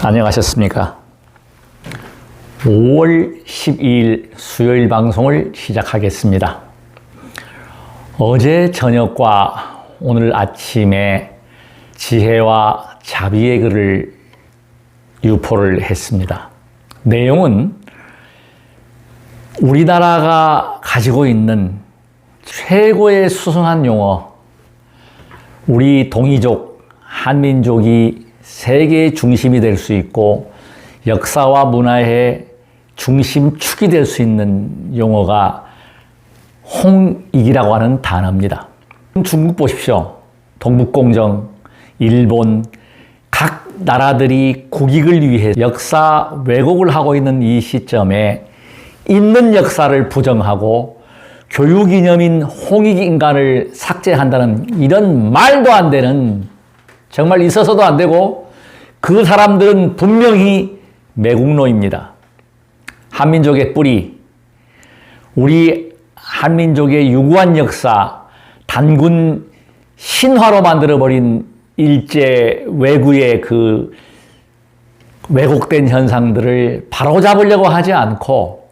안녕하셨습니까? 5월 12일 수요일 방송을 시작하겠습니다. 어제 저녁과 오늘 아침에 지혜와 자비의 글을 유포를 했습니다. 내용은 우리나라가 가지고 있는 최고의 수승한 용어, 우리 동이족, 한민족이 세계의 중심이 될 수 있고 역사와 문화의 중심축이 될 수 있는 용어가 홍익이라고 하는 단어입니다. 중국 보십시오. 동북공정, 일본, 각 나라들이 국익을 위해 역사 왜곡을 하고 있는 이 시점에 있는 역사를 부정하고 교육 이념인 홍익 인간을 삭제한다는 이런 말도 안 되는, 정말 있어서도 안 되고, 그 사람들은 분명히 매국노입니다. 한민족의 뿌리, 우리 한민족의 유구한 역사, 단군 신화로 만들어버린 일제 외구의 그 왜곡된 현상들을 바로잡으려고 하지 않고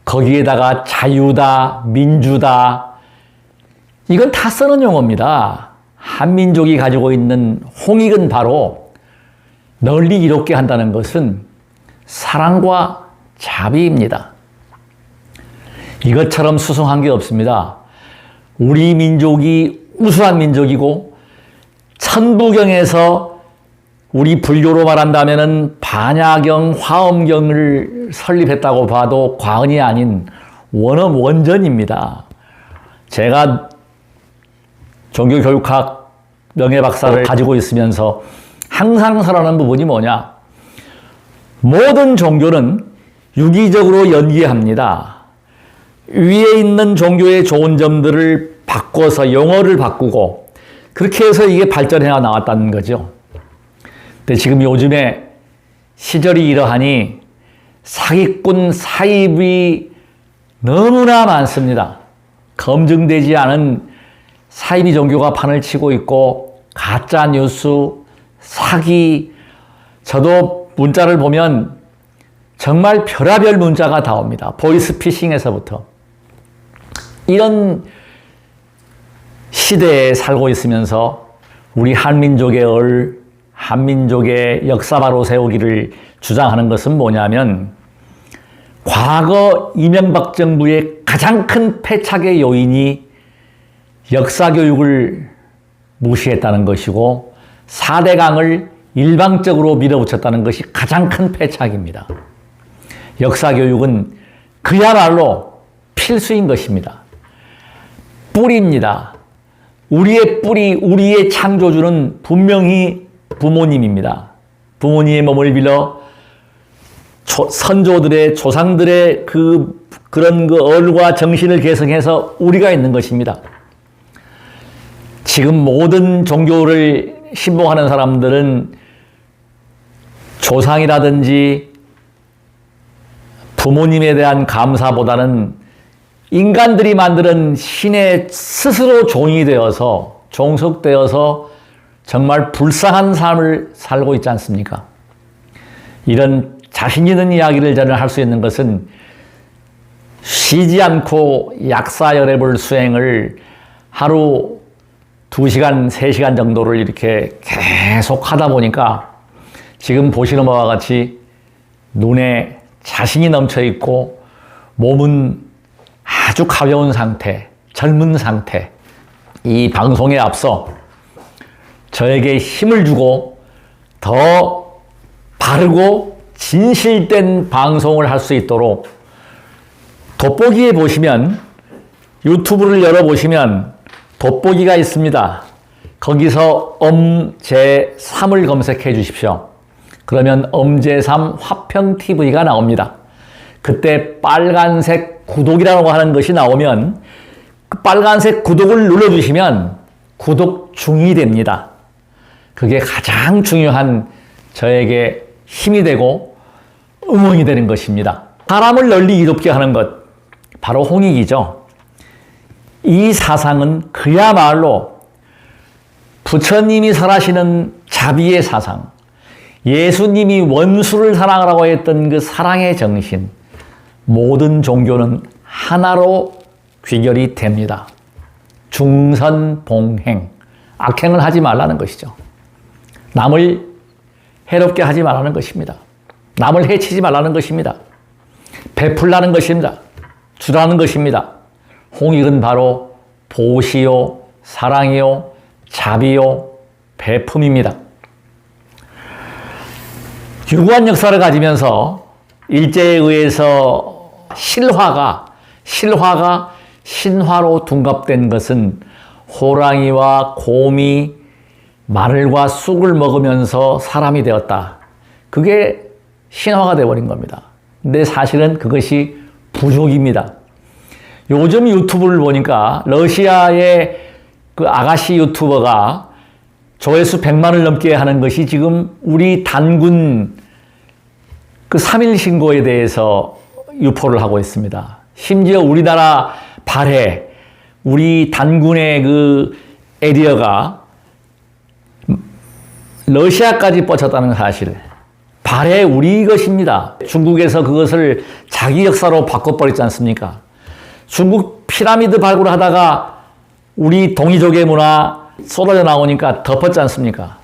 거기에다가 자유다, 민주다, 이건 다 쓰는 용어입니다. 한민족이 가지고 있는 홍익은 바로 널리 이롭게 한다는 것은 사랑과 자비입니다. 이것처럼 수승한 게 없습니다. 우리 민족이 우수한 민족이고 천부경에서 우리 불교로 말한다면 반야경, 화엄경을 설립했다고 봐도 과언이 아닌 원전입니다. 제가 종교교육학 명예박사를 가지고 있으면서 항상 설하는 부분이 뭐냐? 모든 종교는 유기적으로 연기합니다. 위에 있는 종교의 좋은 점들을 바꿔서 용어를 바꾸고 그렇게 해서 이게 발전해 나왔다는 거죠. 근데 지금 요즘에 시절이 이러하니 사기꾼 사입이 너무나 많습니다. 검증되지 않은 사이비 종교가 판을 치고 있고 가짜 뉴스, 사기, 저도 문자를 보면 정말 별의별 문자가 다 옵니다. 보이스피싱에서부터. 이런 시대에 살고 있으면서 우리 한민족의 한민족의 역사 바로 세우기를 주장하는 것은 뭐냐면 과거 이명박 정부의 가장 큰 패착의 요인이 역사 교육을 무시했다는 것이고 4대강을 일방적으로 밀어붙였다는 것이 가장 큰 패착입니다. 역사 교육은 그야말로 필수인 것입니다. 뿌리입니다. 우리의 뿌리, 우리의 창조주는 분명히 부모님입니다. 부모님의 몸을 빌어 선조들의, 조상들의 그런 얼과 정신을 계승해서 우리가 있는 것입니다. 지금 모든 종교를 신봉하는 사람들은 조상이라든지 부모님에 대한 감사보다는 인간들이 만드는 신의 스스로 종이 되어서, 종속되어서 정말 불쌍한 삶을 살고 있지 않습니까? 이런 자신 있는 이야기를 저는 할 수 있는 것은 쉬지 않고 약사열애불 수행을 하루 2시간, 3시간 정도를 이렇게 계속 하다 보니까 지금 보시는 바와 같이 눈에 자신이 넘쳐 있고 몸은 아주 가벼운 상태, 젊은 상태. 이 방송에 앞서 저에게 힘을 주고 더 바르고 진실된 방송을 할 수 있도록 돋보기에 보시면, 유튜브를 열어보시면 돋보기가 있습니다. 거기서 엄제3을 검색해 주십시오. 그러면 엄제3 화평TV가 나옵니다. 그때 빨간색 구독이라고 하는 것이 나오면 그 빨간색 구독을 눌러주시면 구독 중이 됩니다. 그게 가장 중요한 저에게 힘이 되고 응원이 되는 것입니다. 사람을 널리 이롭게 하는 것, 바로 홍익이죠. 이 사상은 그야말로 부처님이 설하시는 자비의 사상, 예수님이 원수를 사랑하라고 했던 그 사랑의 정신, 모든 종교는 하나로 귀결이 됩니다. 중선봉행, 악행을 하지 말라는 것이죠. 남을 해롭게 하지 말라는 것입니다. 남을 해치지 말라는 것입니다. 베풀라는 것입니다. 주라는 것입니다. 홍익은 바로 보시요, 사랑이요, 자비요, 배품입니다. 유구한 역사를 가지면서 일제에 의해서 실화가 신화로 둔갑된 것은 호랑이와 곰이 마늘과 쑥을 먹으면서 사람이 되었다. 그게 신화가 되어버린 겁니다. 근데 사실은 그것이 부족입니다. 요즘 유튜브를 보니까 러시아의 그 아가씨 유튜버가 조회수 100만을 넘게 하는 것이 지금 우리 단군 그 3.1 신고에 대해서 유포를 하고 있습니다. 심지어 우리나라 발해, 우리 단군의 그 에리어가 러시아까지 뻗쳤다는 사실. 발해 우리 것입니다. 중국에서 그것을 자기 역사로 바꿔버렸지 않습니까? 중국 피라미드 발굴하다가 우리 동이족의 문화 쏟아져 나오니까 덮었지 않습니까?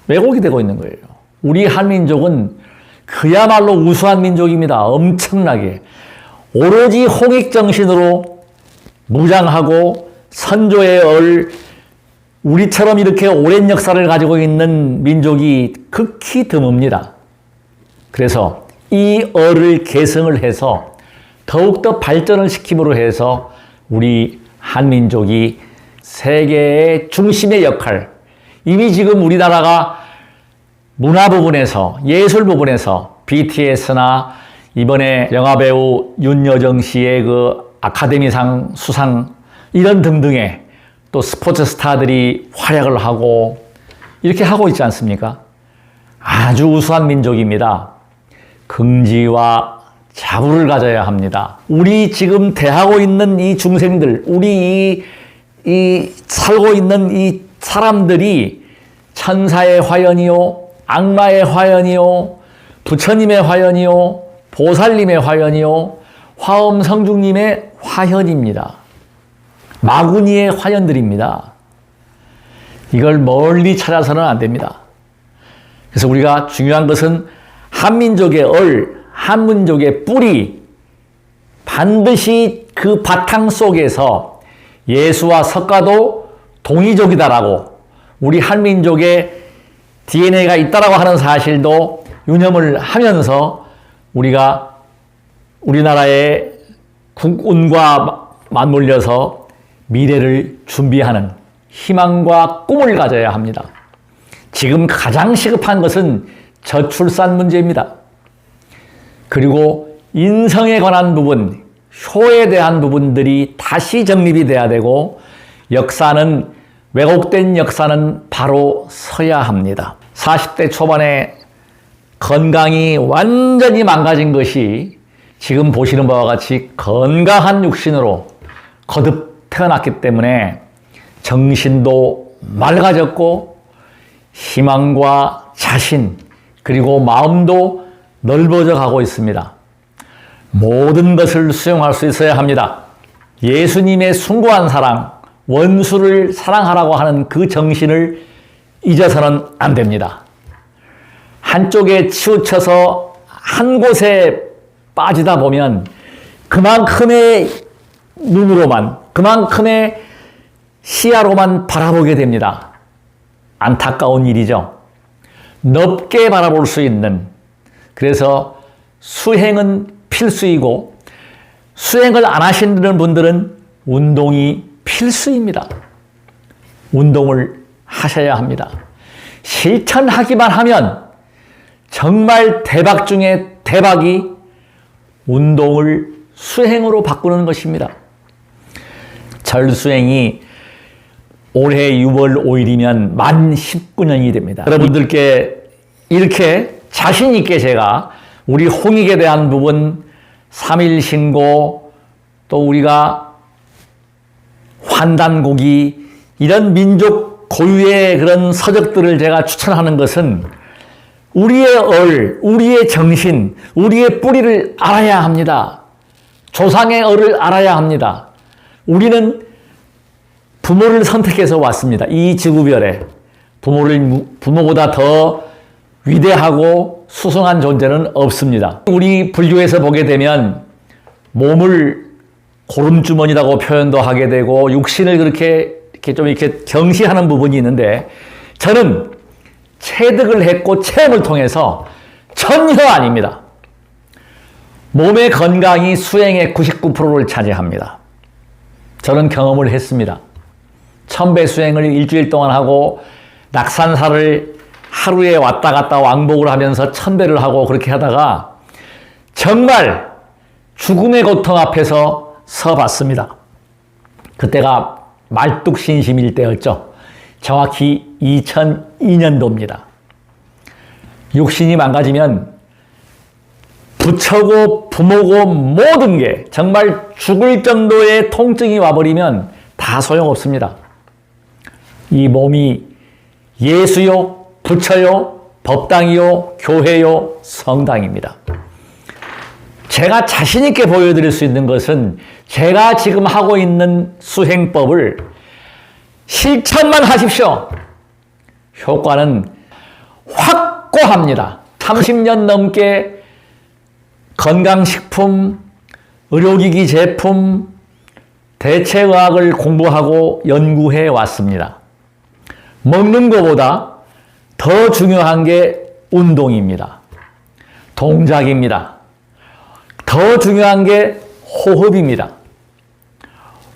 왜곡이 되고 있는 거예요. 우리 한민족은 그야말로 우수한 민족입니다. 엄청나게. 오로지 홍익정신으로 무장하고 선조의 얼, 우리처럼 이렇게 오랜 역사를 가지고 있는 민족이 극히 드뭅니다. 그래서 이 얼을 계승을 해서 더욱더 발전을 시킴으로 해서 우리 한민족이 세계의 중심의 역할, 이미 지금 우리나라가 문화 부분에서, 예술 부분에서 BTS나 이번에 영화배우 윤여정 씨의 그 아카데미상 수상 이런 등등의 또 스포츠 스타들이 활약을 하고 이렇게 하고 있지 않습니까? 아주 우수한 민족입니다. 긍지와 자부를 가져야 합니다. 우리 지금 대하고 있는 이 중생들, 우리 이 살고 있는 이 사람들이 천사의 화연이요, 악마의 화연이요, 부처님의 화연이요, 보살님의 화연이요, 화엄성중님의 화연입니다. 마구니의 화연들입니다. 이걸 멀리 찾아서는 안 됩니다. 그래서 우리가 중요한 것은 한민족의 얼, 한민족의 뿌리, 반드시 그 바탕 속에서 예수와 석가도 동이족이다라고, 우리 한민족의 DNA가 있다라고 하는 사실도 유념을 하면서 우리가 우리나라의 국운과 맞물려서 미래를 준비하는 희망과 꿈을 가져야 합니다. 지금 가장 시급한 것은 저출산 문제입니다. 그리고 인성에 관한 부분, 효에 대한 부분들이 다시 정립이 돼야 되고, 역사는, 왜곡된 역사는 바로 서야 합니다. 40대 초반에 건강이 완전히 망가진 것이 지금 보시는 바와 같이 건강한 육신으로 거듭 태어났기 때문에 정신도 맑아졌고 희망과 자신, 그리고 마음도 넓어져 가고 있습니다. 모든 것을 수용할 수 있어야 합니다. 예수님의 숭고한 사랑, 원수를 사랑하라고 하는 그 정신을 잊어서는 안 됩니다. 한쪽에 치우쳐서 한 곳에 빠지다 보면 그만큼의 눈으로만, 그만큼의 시야로만 바라보게 됩니다. 안타까운 일이죠. 넓게 바라볼 수 있는, 그래서 수행은 필수이고 수행을 안 하시는 분들은 운동이 필수입니다. 운동을 하셔야 합니다. 실천하기만 하면 정말 대박 중에 대박이 운동을 수행으로 바꾸는 것입니다. 절수행이 올해 6월 5일이면 만 19년이 됩니다. 여러분들께 이렇게 자신 있게 제가 우리 홍익에 대한 부분, 3.1 신고, 또 우리가 환단고기, 이런 민족 고유의 그런 서적들을 제가 추천하는 것은 우리의 정신, 우리의 뿌리를 알아야 합니다. 조상의 얼을 알아야 합니다. 우리는 부모를 선택해서 왔습니다. 이 지구별에 부모보다 더 위대하고 수성한 존재는 없습니다. 우리 불교에서 보게 되면 몸을 고름주머니라고 표현도 하게 되고 육신을 그렇게 경시하는 부분이 있는데 저는 체득을 했고 체험을 통해서 전혀 아닙니다. 몸의 건강이 수행의 99%를 차지합니다. 저는 경험을 했습니다. 1000배 수행을 일주일 동안 하고 낙산사를 하루에 왔다 갔다 왕복을 하면서 1000배를 하고 그렇게 하다가 정말 죽음의 고통 앞에서 서봤습니다. 그때가 말뚝신심일 때였죠. 정확히 2002년도입니다. 육신이 망가지면 부처고 부모고 모든 게 정말 죽을 정도의 통증이 와버리면 다 소용없습니다. 이 몸이 예수요, 부처요, 법당이요, 교회요, 성당입니다. 제가 자신 있게 보여드릴 수 있는 것은 제가 지금 하고 있는 수행법을 실천만 하십시오. 효과는 확고합니다. 30년 넘게 건강식품, 의료기기 제품, 대체의학을 공부하고 연구해 왔습니다. 먹는 것보다 더 중요한 게 운동입니다. 동작입니다. 더 중요한 게 호흡입니다.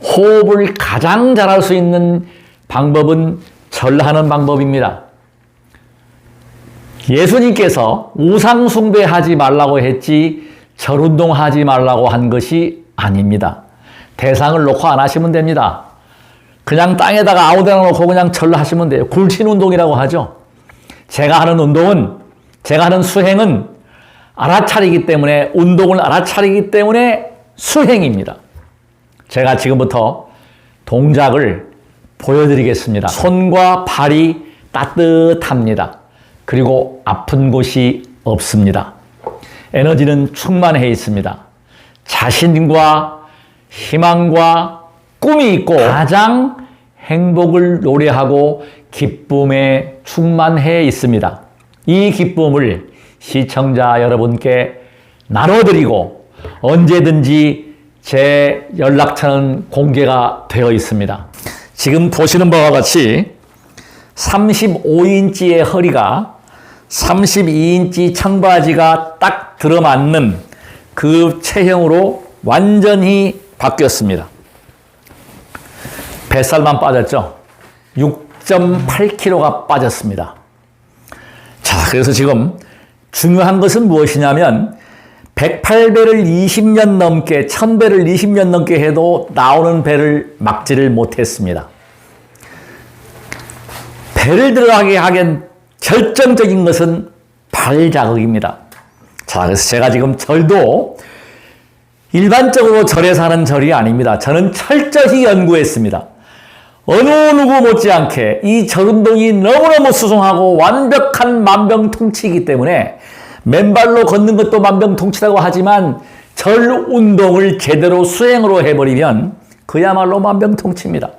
호흡을 가장 잘할 수 있는 방법은 절하는 방법입니다. 예수님께서 우상숭배하지 말라고 했지 절운동하지 말라고 한 것이 아닙니다. 대상을 놓고 안 하시면 됩니다. 그냥 땅에다가 아무데나 놓고 그냥 절하시면 돼요. 굴신 운동이라고 하죠. 제가 하는 운동은, 제가 하는 수행은 알아차리기 때문에, 운동을 알아차리기 때문에 수행입니다. 제가 지금부터 동작을 보여드리겠습니다. 손과 발이 따뜻합니다. 그리고 아픈 곳이 없습니다. 에너지는 충만해 있습니다. 자신과 희망과 꿈이 있고 가장 행복을 노래하고 기쁨에 충만해 있습니다. 이 기쁨을 시청자 여러분께 나눠드리고 언제든지 제 연락처는 공개가 되어 있습니다. 지금 보시는 바와 같이 35인치의 허리가 32인치 청바지가 딱 들어맞는 그 체형으로 완전히 바뀌었습니다. 뱃살만 빠졌죠. 6.8kg가 빠졌습니다. 자, 그래서 지금 중요한 것은 무엇이냐면 108배를 20년 넘게, 1000배를 20년 넘게 해도 나오는 배를 막지를 못했습니다. 배를 들어가게 하긴 결정적인 것은 발 자극입니다. 자, 그래서 제가 지금 절도 일반적으로 절에서 하는 절이 아닙니다. 저는 철저히 연구했습니다. 어느 누구 못지않게 이 절운동이 너무너무 수성하고 완벽한 만병통치이기 때문에 맨발로 걷는 것도 만병통치라고 하지만 절 운동을 제대로 수행으로 해버리면 그야말로 만병통치입니다.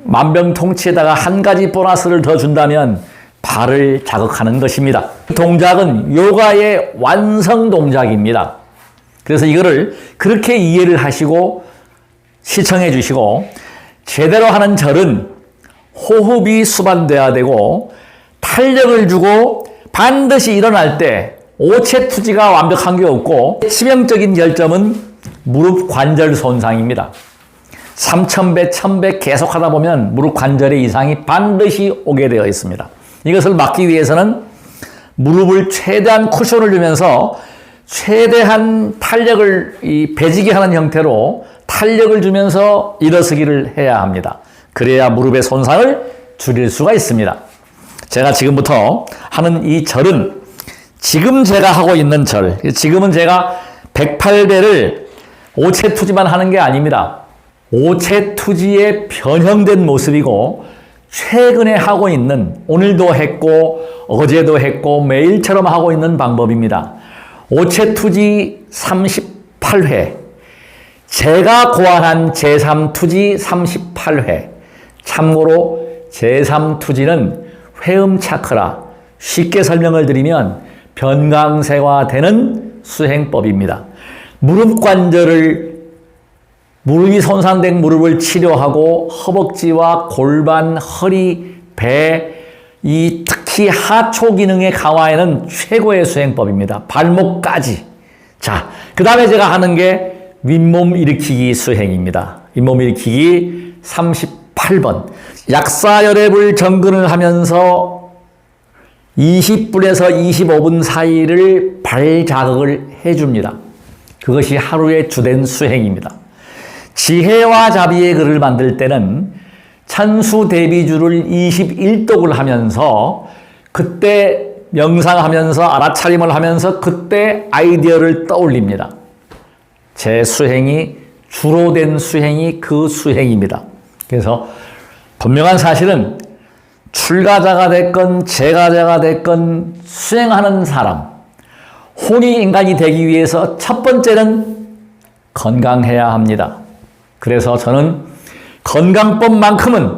만병통치에다가 한 가지 보너스를 더 준다면 발을 자극하는 것입니다. 동작은 요가의 완성 동작입니다. 그래서 이거를 그렇게 이해를 하시고 시청해 주시고, 제대로 하는 절은 호흡이 수반돼야 되고 탄력을 주고 반드시 일어날 때 오체투지가 완벽한 게 없고, 치명적인 결점은 무릎 관절 손상입니다. 3000배, 1000배 계속 하다 보면 무릎 관절의 이상이 반드시 오게 되어 있습니다. 이것을 막기 위해서는 무릎을 최대한 쿠션을 주면서 최대한 탄력을 배지게 하는 형태로 탄력을 주면서 일어서기를 해야 합니다. 그래야 무릎의 손상을 줄일 수가 있습니다. 제가 지금부터 하는 이 절은 지금 제가 하고 있는 절, 지금은 제가 108배를 오체투지만 하는 게 아닙니다. 오체투지의 변형된 모습이고 최근에 하고 있는, 오늘도 했고 어제도 했고 매일처럼 하고 있는 방법입니다. 오체투지 38회, 제가 고안한 제3투지 38회. 참고로 제3투지는 회음 차크라, 쉽게 설명을 드리면 변강세화되는 수행법입니다. 무릎이 손상된 무릎을 치료하고 허벅지와 골반, 허리, 배, 특히 하초 기능의 강화에는 최고의 수행법입니다. 발목까지. 자, 그 다음에 제가 하는 게 윗몸 일으키기 수행입니다. 윗몸 일으키기 38번. 약사열애불 정근을 하면서 20분에서 25분 사이를 발 자극을 해줍니다. 그것이 하루의 주된 수행입니다. 지혜와 자비의 글을 만들 때는 천수대비주를 21독을 하면서 그때 명상하면서 알아차림을 하면서 그때 아이디어를 떠올립니다. 제 수행이 주로 된 수행이 그 수행입니다. 그래서 분명한 사실은 출가자가 됐건 제가자가 됐건 수행하는 사람, 혼인인간이 되기 위해서 첫 번째는 건강해야 합니다. 그래서 저는 건강법만큼은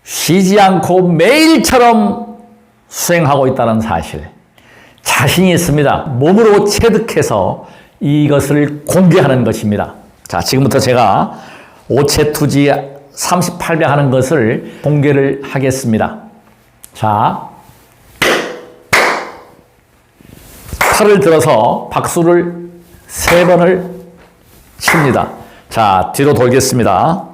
쉬지 않고 매일처럼 수행하고 있다는 사실, 자신이 있습니다. 몸으로 체득해서 이것을 공개하는 것입니다. 자, 지금부터 제가 오체투지 38배 하는 것을 공개를 하겠습니다. 자, 팔을 들어서 박수를 3번을 칩니다. 자, 뒤로 돌겠습니다.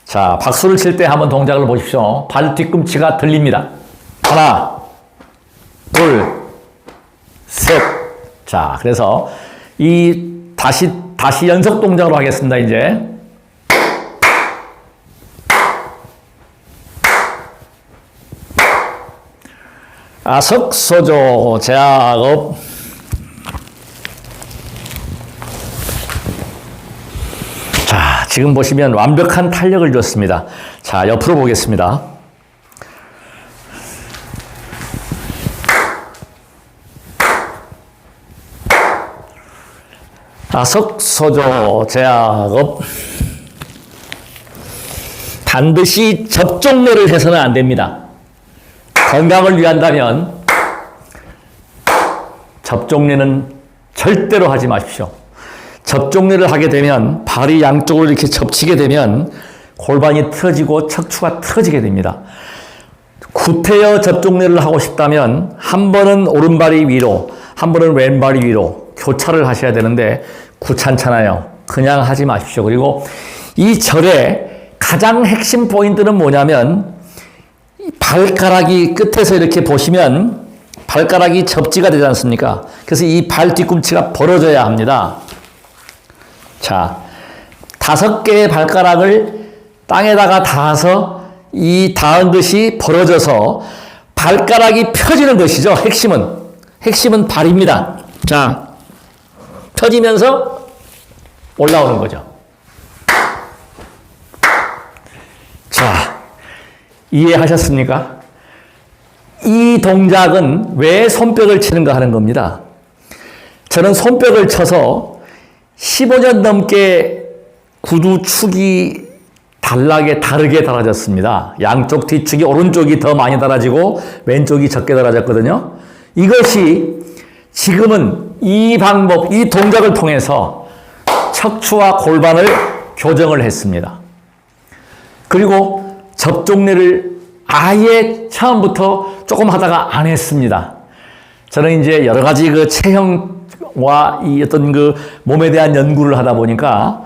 자, 박수를 칠 때 한번 동작을 보십시오. 발 뒤꿈치가 들립니다. 하나, 둘, 셋. 자, 그래서 다시 연속 동작으로 하겠습니다, 이제. 아석소조 제압업. 자, 지금 보시면 완벽한 탄력을 줬습니다. 자, 옆으로 보겠습니다. 아석소조 제압업. 반드시 접종례를 해서는 안 됩니다. 건강을 위한다면 접종례는 절대로 하지 마십시오. 접종례를 하게 되면 발이 양쪽으로 이렇게 접치게 되면 골반이 틀어지고 척추가 틀어지게 됩니다. 구태여 접종례를 하고 싶다면 한 번은 오른발이 위로, 한 번은 왼발이 위로 교차를 하셔야 되는데 귀찮잖아요. 그냥 하지 마십시오. 그리고 이 절의 가장 핵심 포인트는 뭐냐면 발가락이 끝에서 이렇게 보시면 발가락이 접지가 되지 않습니까? 그래서 이 발 뒤꿈치가 벌어져야 합니다. 자, 5개의 발가락을 땅에다가 닿아서 이 닿은 것이 벌어져서 발가락이 펴지는 것이죠. 핵심은 발입니다. 자, 펴지면서 올라오는 거죠. 자, 이해하셨습니까? 이 동작은 왜 손뼉을 치는가 하는 겁니다. 저는 손뼉을 쳐서 15년 넘게 구두축이 다르게 달아졌습니다. 양쪽 뒤축이 오른쪽이 더 많이 달아지고 왼쪽이 적게 달아졌거든요. 이것이 지금은 이 방법, 이 동작을 통해서 척추와 골반을 교정을 했습니다. 그리고 접종례를 아예 처음부터 조금 하다가 안 했습니다. 저는 이제 여러 가지 그 체형과 이 어떤 그 몸에 대한 연구를 하다 보니까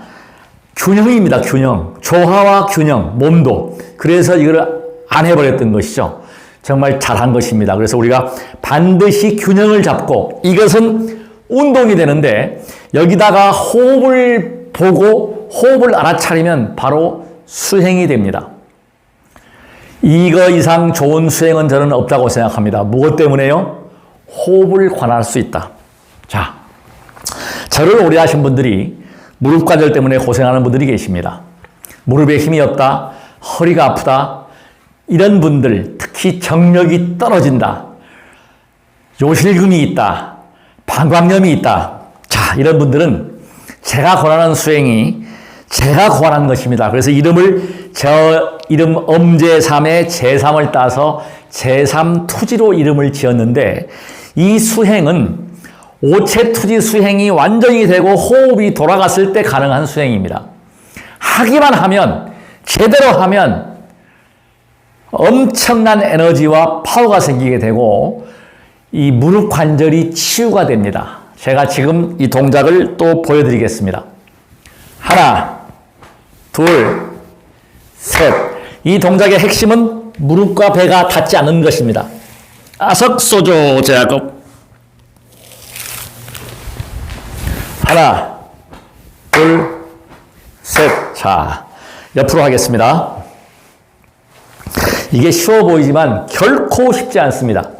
균형입니다. 균형. 조화와 균형, 몸도. 그래서 이걸 안 해버렸던 것이죠. 정말 잘한 것입니다. 그래서 우리가 반드시 균형을 잡고 이것은 운동이 되는데 여기다가 호흡을 보고 호흡을 알아차리면 바로 수행이 됩니다. 이거 이상 좋은 수행은 저는 없다고 생각합니다. 무엇 때문에요? 호흡을 관할 수 있다. 자, 저를 오래 하신 분들이 무릎 관절 때문에 고생하는 분들이 계십니다. 무릎에 힘이 없다, 허리가 아프다, 이런 분들, 특히 정력이 떨어진다, 요실금이 있다, 방광염이 있다. 자, 이런 분들은 제가 권하는 수행이 제가 권한 것입니다. 그래서 이름을 저 이름 엄제삼의 제3을 따서 제3투지로 이름을 지었는데, 이 수행은 오체투지 수행이 완전히 되고 호흡이 돌아갔을 때 가능한 수행입니다. 하기만 하면, 제대로 하면 엄청난 에너지와 파워가 생기게 되고 이 무릎 관절이 치유가 됩니다. 제가 지금 이 동작을 또 보여드리겠습니다. 하나, 둘, 셋. 이 동작의 핵심은 무릎과 배가 닿지 않는 것입니다. 아석소조 제압. 하나, 둘, 셋. 자, 옆으로 하겠습니다. 이게 쉬워 보이지만 결코 쉽지 않습니다.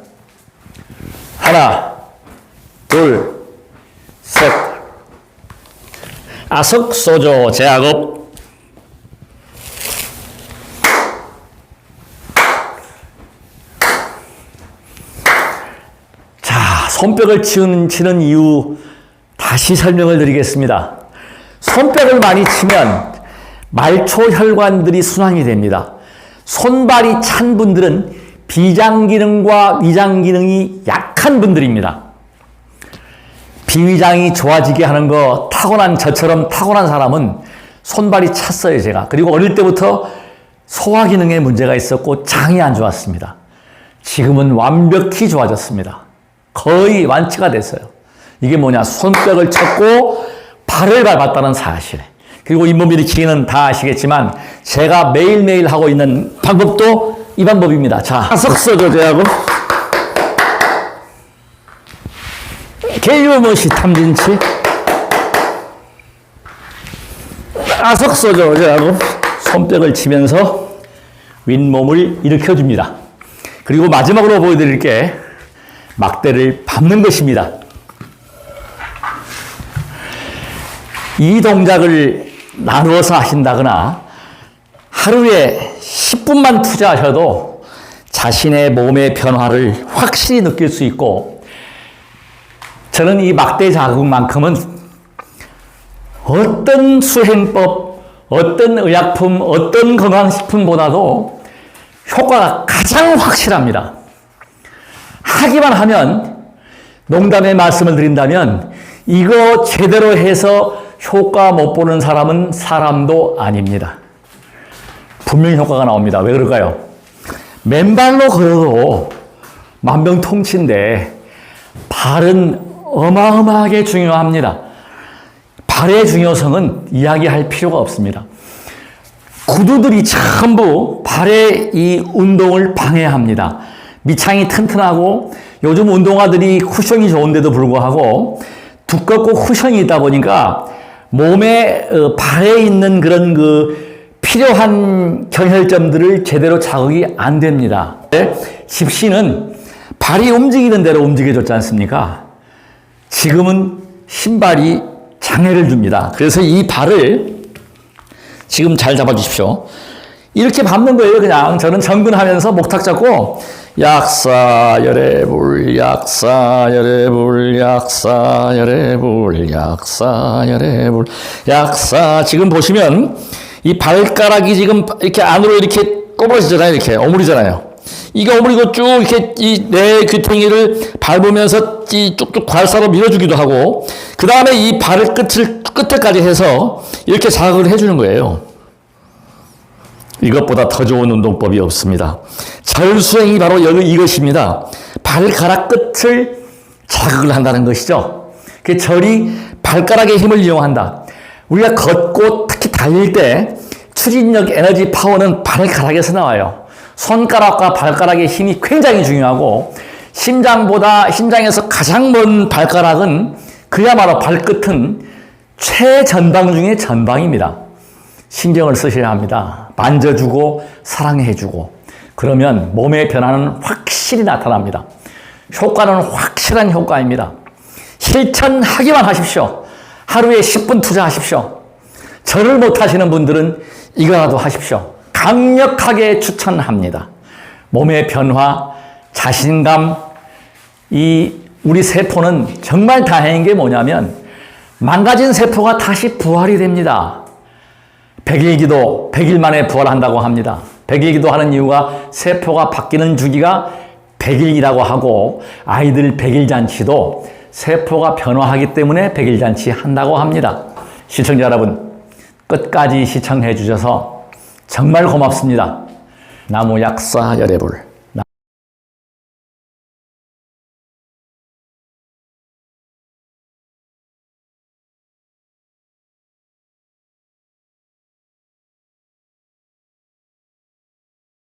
하나, 둘, 셋. 아석소조 제압. 자, 손뼉을 치는 이유 다시 설명을 드리겠습니다. 손뼉을 많이 치면 말초 혈관들이 순환이 됩니다. 손발이 찬 분들은 비장 기능과 위장 기능이 약한 분들입니다. 비위장이 좋아지게 하는 거 타고난 저처럼 타고난 사람은 손발이 찼어요, 제가. 그리고 어릴 때부터 소화 기능에 문제가 있었고 장이 안 좋았습니다. 지금은 완벽히 좋아졌습니다. 거의 완치가 됐어요. 이게 뭐냐? 손뼉을 쳤고 발을 밟았다는 사실. 그리고 잇몸 일으키기는 다 아시겠지만 제가 매일매일 하고 있는 방법도 이 방법입니다. 자, 아석소조 제압. 개유무시 탐진치. 아석소조 제압. 손뼉을 치면서 윗몸을 일으켜줍니다. 그리고 마지막으로 보여드릴 게 막대를 밟는 것입니다. 이 동작을 나누어서 하신다거나 하루에 10분만 투자하셔도 자신의 몸의 변화를 확실히 느낄 수 있고, 저는 이 막대 자극만큼은 어떤 수행법, 어떤 의약품, 어떤 건강식품보다도 효과가 가장 확실합니다. 하기만 하면, 농담의 말씀을 드린다면 이거 제대로 해서 효과 못 보는 사람은 사람도 아닙니다. 분명히 효과가 나옵니다. 왜 그럴까요? 맨발로 걸어도 만병통치인데 발은 어마어마하게 중요합니다. 발의 중요성은 이야기할 필요가 없습니다. 구두들이 전부 발의 이 운동을 방해합니다. 밑창이 튼튼하고 요즘 운동화들이 쿠션이 좋은데도 불구하고 두껍고 쿠션이 있다 보니까 몸에 발에 있는 그런 필요한 경혈점들을 제대로 자극이 안 됩니다. 집시는 발이 움직이는 대로 움직여줬지 않습니까? 지금은 신발이 장애를 줍니다. 그래서 이 발을 지금 잘 잡아주십시오. 이렇게 밟는 거예요. 그냥 저는 정근하면서 목탁 잡고 약사 열애불 약사 열애불 약사 열애불 약사 열애불 약사. 지금 보시면 이 발가락이 지금 이렇게 안으로 이렇게 꼬부러지잖아요. 이렇게 오므리잖아요. 이게 오므리고 쭉 이렇게 이 내 귀퉁이를 밟으면서 이 쭉쭉 괄사로 밀어주기도 하고, 그 다음에 이 발을 끝에까지 해서 이렇게 자극을 해주는 거예요. 이것보다 더 좋은 운동법이 없습니다. 절수행이 바로 이것입니다. 발가락 끝을 자극을 한다는 것이죠. 그 절이 발가락의 힘을 이용한다. 우리가 걷고 특히 달릴 때 추진력, 에너지, 파워는 발가락에서 나와요. 손가락과 발가락의 힘이 굉장히 중요하고, 심장에서 가장 먼 발가락은 그야말로 발끝은 최전방 중의 전방입니다. 신경을 쓰셔야 합니다. 만져주고 사랑해주고, 그러면 몸의 변화는 확실히 나타납니다. 효과는 확실한 효과입니다. 실천하기만 하십시오. 하루에 10분 투자하십시오. 절을 못 하시는 분들은 이거라도 하십시오. 강력하게 추천합니다. 몸의 변화, 자신감, 우리 세포는 정말 다행인 게 뭐냐면 망가진 세포가 다시 부활이 됩니다. 100일 기도, 100일 만에 부활한다고 합니다. 100일 기도하는 이유가 세포가 바뀌는 주기가 100일이라고 하고 아이들 100일 잔치도 세포가 변화하기 때문에 100일 잔치 한다고 합니다. 시청자 여러분, 끝까지 시청해 주셔서 정말 고맙습니다. 나무 약사 열애불.